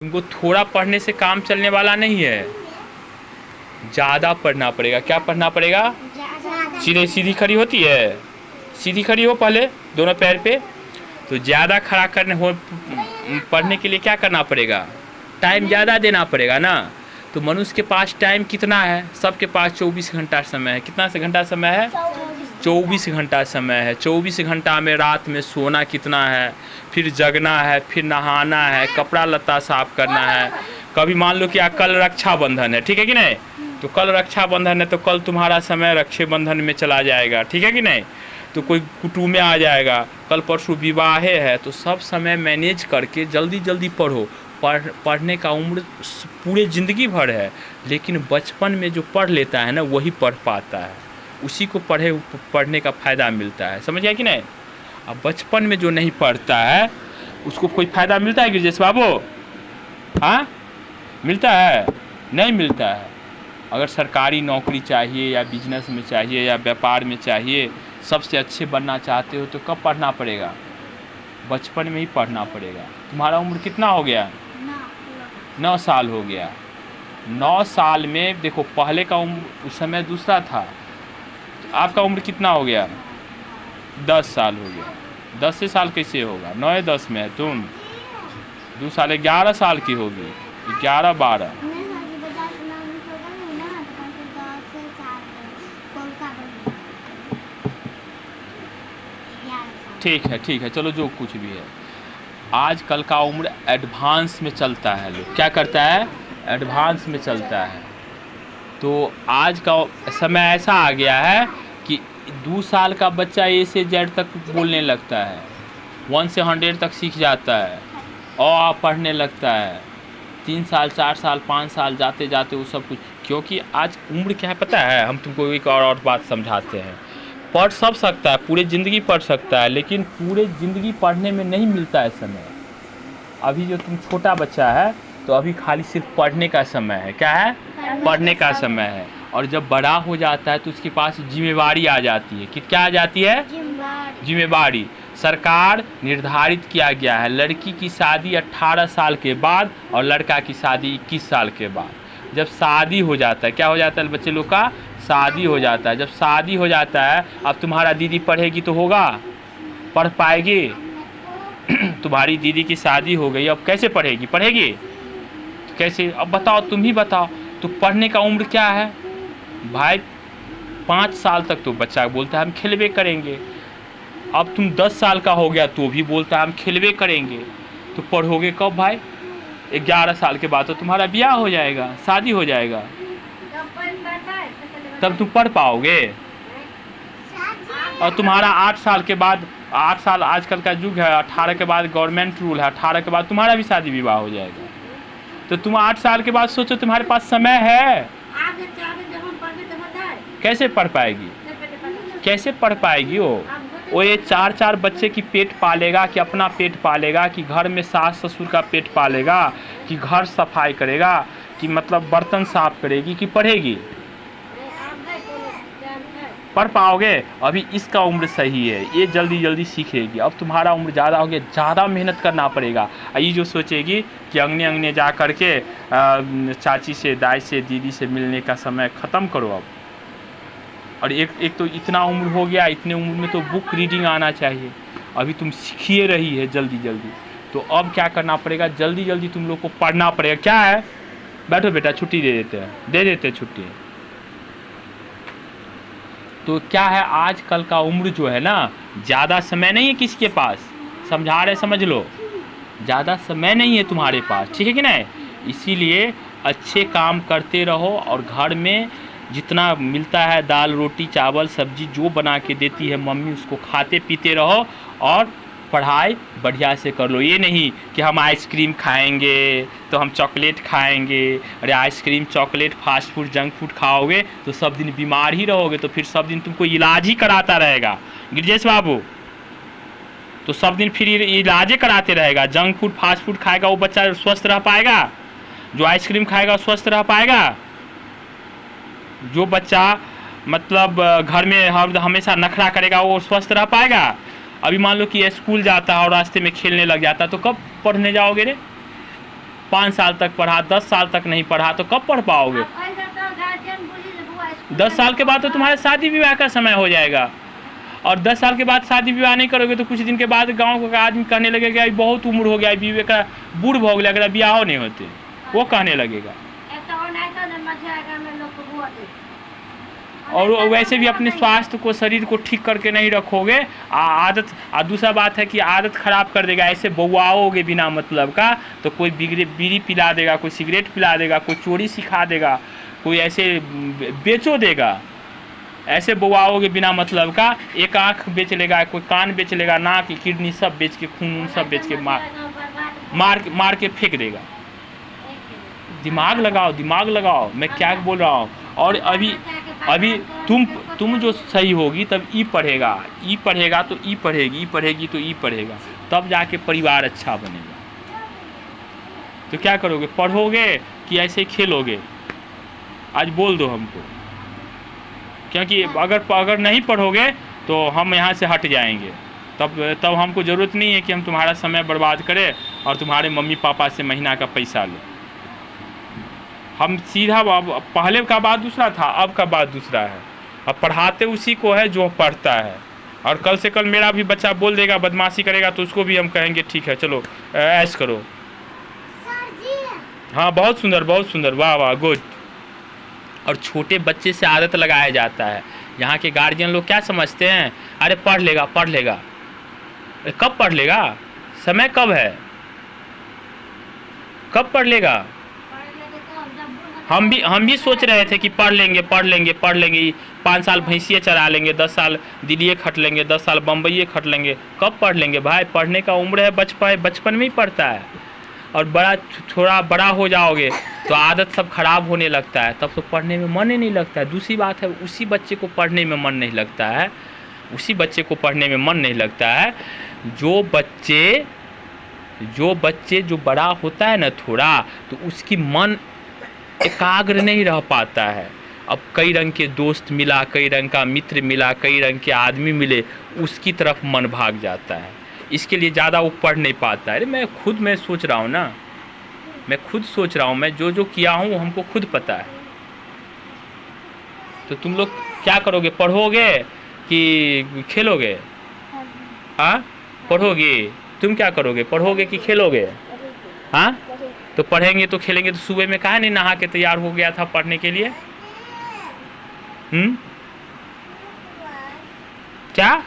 तुमको थोड़ा पढ़ने से काम चलने वाला नहीं है, ज़्यादा पढ़ना पड़ेगा। क्या पढ़ना पड़ेगा? सीधे सीधी खड़ी होती है, सीधी खड़ी हो पहले दोनों पैर पे। तो ज़्यादा खड़ा करने हो पढ़ने के लिए क्या करना पड़ेगा? टाइम ज़्यादा देना पड़ेगा ना। तो मनुष्य के पास टाइम कितना है? सबके पास 24 घंटा समय है। कितना से घंटा समय है? 24 घंटा समय है। 24 घंटा में रात में सोना कितना है, फिर जगना है, फिर नहाना है, कपड़ा लत्ता साफ करना है। कभी मान लो कि कल रक्षाबंधन है, ठीक है कि नहीं? तो कल रक्षाबंधन है तो कल तुम्हारा समय रक्षाबंधन में चला जाएगा, ठीक है कि नहीं? तो कोई कुटुंब में आ जाएगा, कल परसों विवाह है, तो सब समय मैनेज करके जल्दी जल्दी पढ़ो। पढ़ने का उम्र पूरे ज़िंदगी भर है, लेकिन बचपन में जो पढ़ लेता है ना वही पढ़ पाता है, उसी को पढ़ने का फ़ायदा मिलता है। समझ गया कि नहीं? अब बचपन में जो नहीं पढ़ता है उसको कोई फ़ायदा मिलता है गिरजेश बाबू? हाँ, मिलता है? नहीं मिलता है। अगर सरकारी नौकरी चाहिए या बिजनेस में चाहिए या व्यापार में चाहिए, सबसे अच्छे बनना चाहते हो तो कब पढ़ना पड़ेगा? बचपन में ही पढ़ना पड़ेगा। तुम्हारा उम्र कितना हो गया? 9 साल हो गया। 9 साल में देखो, पहले का उम्र उस समय दूसरा था। आपका उम्र कितना हो गया? 10 साल हो गया। 10 से साल कैसे होगा? 9 10 में है तुम, 2 साल 11 साल की होगी। 11 12 ठीक है, ठीक है, चलो जो कुछ भी है। आजकल का उम्र एडवांस में चलता है। लोग क्या करता है? एडवांस में चलता है। तो आज का समय ऐसा आ गया है कि 2 साल का बच्चा ए से जेड तक बोलने लगता है, 1 से 100 तक सीख जाता है और पढ़ने लगता है। 3 साल 4 साल 5 साल जाते जाते वो सब कुछ, क्योंकि आज उम्र क्या है पता है? हम तुमको एक और बात समझाते हैं। पढ़ सब सकता है, पूरी ज़िंदगी पढ़ सकता है, लेकिन पूरे ज़िंदगी पढ़ने में नहीं मिलता है समय। अभी जो तुम छोटा बच्चा है तो अभी खाली सिर्फ पढ़ने का समय है। क्या है? पढ़ने का समय है। और जब बड़ा हो जाता है तो उसके पास जिम्मेवारी आ जाती है। कि क्या आ जाती है? जिम्मेवारी। सरकार निर्धारित किया गया है, लड़की की शादी 18 साल के बाद और लड़का की शादी 21 साल के बाद। जब शादी हो जाता है, क्या हो जाता है बच्चे लोग का? शादी हो जाता है। जब शादी हो जाता है, अब तुम्हारा दीदी पढ़ेगी तो होगा? पढ़ पाएगी? तुम्हारी दीदी की शादी हो गई, अब कैसे पढ़ेगी? पढ़ेगी कैसे? अब बताओ, तुम ही बताओ। तो पढ़ने का उम्र क्या है भाई? 5 साल तक तो बच्चा बोलता है हम खेलवे करेंगे। अब तुम 10 साल का हो गया तो भी बोलता है हम खेलवे करेंगे। तो पढ़ोगे कब भाई? 11 साल के बाद तो तुम्हारा ब्याह हो जाएगा, शादी हो जाएगा, तब तुम पढ़ पाओगे। और तुम्हारा 8 साल के बाद, 8 साल आजकल का युग है, 18 के बाद गवर्नमेंट रूल है, 18 के बाद तुम्हारा भी शादी विवाह हो जाएगा। तो तुम 8 साल के बाद सोचो तुम्हारे पास समय है, कैसे पढ़ पाएगी? कैसे पढ़ पाएगी वो ये 4 बच्चे की पेट पालेगा, कि अपना पेट पालेगा, कि घर में सास ससुर का पेट पालेगा, कि घर सफाई करेगा, कि मतलब बर्तन साफ करेगी, कि पढ़ेगी? पढ़ पाओगे? अभी इसका उम्र सही है, ये जल्दी जल्दी सीखेगी। अब तुम्हारा उम्र ज़्यादा हो गया, ज़्यादा मेहनत करना पड़ेगा। ये जो सोचेगी कि अंगने अंगने जा कर के चाची से, दाई से, दीदी से मिलने का समय ख़त्म करो अब। और एक तो इतना उम्र हो गया, इतने उम्र में तो बुक रीडिंग आना चाहिए। अभी तुम सीखिए रही है जल्दी जल्दी। तो अब क्या करना पड़ेगा? जल्दी जल्दी तुम लोग को पढ़ना पड़ेगा। क्या है? बैठो बेटा, छुट्टी दे देते हैं छुट्टी। तो क्या है, आजकल का उम्र जो है ना, ज़्यादा समय नहीं है किसी के पास। समझा रहे, समझ लो, ज़्यादा समय नहीं है तुम्हारे पास, ठीक है कि नहीं? इसीलिए अच्छे काम करते रहो और घर में जितना मिलता है दाल रोटी चावल सब्जी जो बना के देती है मम्मी, उसको खाते पीते रहो और पढ़ाई बढ़िया से कर लो। ये नहीं कि हम आइसक्रीम खाएंगे तो हम चॉकलेट खाएंगे। अरे ice cream chocolate fast food junk food खाओगे तो सब दिन बीमार ही रहोगे, तो फिर सब दिन तुमको इलाज ही कराता रहेगा गिरजेश बाबू। तो सब दिन फिर इलाज कराते रहेगा। जंक फूड फास्ट फूड खाएगा वो बच्चा स्वस्थ रह पाएगा? जो आइसक्रीम खाएगा स्वस्थ रह पाएगा? जो बच्चा मतलब घर में हमेशा नखरा करेगा वो स्वस्थ रह पाएगा? अभी मान लो कि स्कूल जाता है और रास्ते में खेलने लग जाता है, तो कब पढ़ने जाओगे रे? 5 साल तक पढ़ा, 10 साल तक नहीं पढ़ा तो कब पढ़ पाओगे? 10 साल के बाद तो तुम्हारे शादी विवाह का समय हो जाएगा, और 10 साल के बाद शादी विवाह नहीं करोगे तो कुछ दिन के बाद गांव का आदमी कहने लगेगा बहुत उम्र हो गया, बीवी का बूढ़ हो गया, अगर ब्याह नहीं होते वो कहने लगेगा। और वैसे भी अपने स्वास्थ्य को, शरीर को ठीक करके नहीं रखोगे, आदत, दूसरा बात है कि आदत खराब कर देगा। ऐसे बउआओगे बिना मतलब का तो कोई बीड़ी पिला देगा, कोई सिगरेट पिला देगा, कोई चोरी सिखा देगा, कोई ऐसे बेचो देगा। ऐसे बउआओगे बिना मतलब का, एक आँख बेच लेगा, कोई कान बेच लेगा, नाक, किडनी सब बेच के, खून सब बेच के मार के फेंक देगा। दिमाग लगाओ, दिमाग लगाओ, मैं क्या बोल रहा हूँ। और अभी तुम जो सही होगी तब ई पढ़ेगा तो ई पढ़ेगी, ई पढ़ेगी तो ई पढ़ेगा, तब जाके परिवार अच्छा बनेगा। तो क्या करोगे, पढ़ोगे कि ऐसे खेलोगे? आज बोल दो हमको, क्योंकि अगर नहीं पढ़ोगे तो हम यहाँ से हट जाएंगे। तब हमको ज़रूरत नहीं है कि हम तुम्हारा समय बर्बाद करें और तुम्हारे मम्मी पापा से महीना का पैसा लें। हम सीधा, पहले का बात दूसरा था, अब का बात दूसरा है। अब पढ़ाते उसी को है जो पढ़ता है। और कल से कल मेरा भी बच्चा बोल देगा, बदमाशी करेगा, तो उसको भी हम कहेंगे ठीक है चलो ऐश करो। हाँ बहुत सुंदर, बहुत सुंदर, वाह वाह, गुड। और छोटे बच्चे से आदत लगाया जाता है। यहाँ के गार्जियन लोग क्या समझते हैं, अरे पढ़ लेगा पढ़ लेगा। अरे कब पढ़ लेगा? समय कब है, कब पढ़ लेगा? हम भी सोच रहे थे कि पढ़ लेंगे 5 साल भैंसिए चरा लेंगे, 10 साल दिल्ली खट लेंगे, 10 साल बम्बई खट लेंगे। कब पढ़ लेंगे भाई? पढ़ने का उम्र है बचपन में ही पढ़ता है। और थोड़ा बड़ा हो जाओगे तो आदत सब खराब होने लगता है, तब तो पढ़ने में मन ही नहीं लगता है। दूसरी बात है, उसी बच्चे को पढ़ने में मन नहीं लगता है, जो बड़ा होता है ना थोड़ा, तो उसकी मन एकाग्र नहीं रह पाता है। अब कई रंग के दोस्त मिला, कई रंग का मित्र मिला, कई रंग के आदमी मिले, उसकी तरफ मन भाग जाता है। इसके लिए ज़्यादा वो पढ़ नहीं पाता है। अरे मैं सोच रहा हूँ ना, मैं जो किया हूँ हमको खुद पता है। तो तुम लोग क्या करोगे, पढ़ोगे कि खेलोगे? हाँ पढ़ोगे। तुम क्या करोगे, पढ़ोगे कि खेलोगे? हाँ तो पढ़ेंगे तो खेलेंगे तो सुबह में काहे नहीं नहा के तैयार हो गया था पढ़ने के लिए? क्या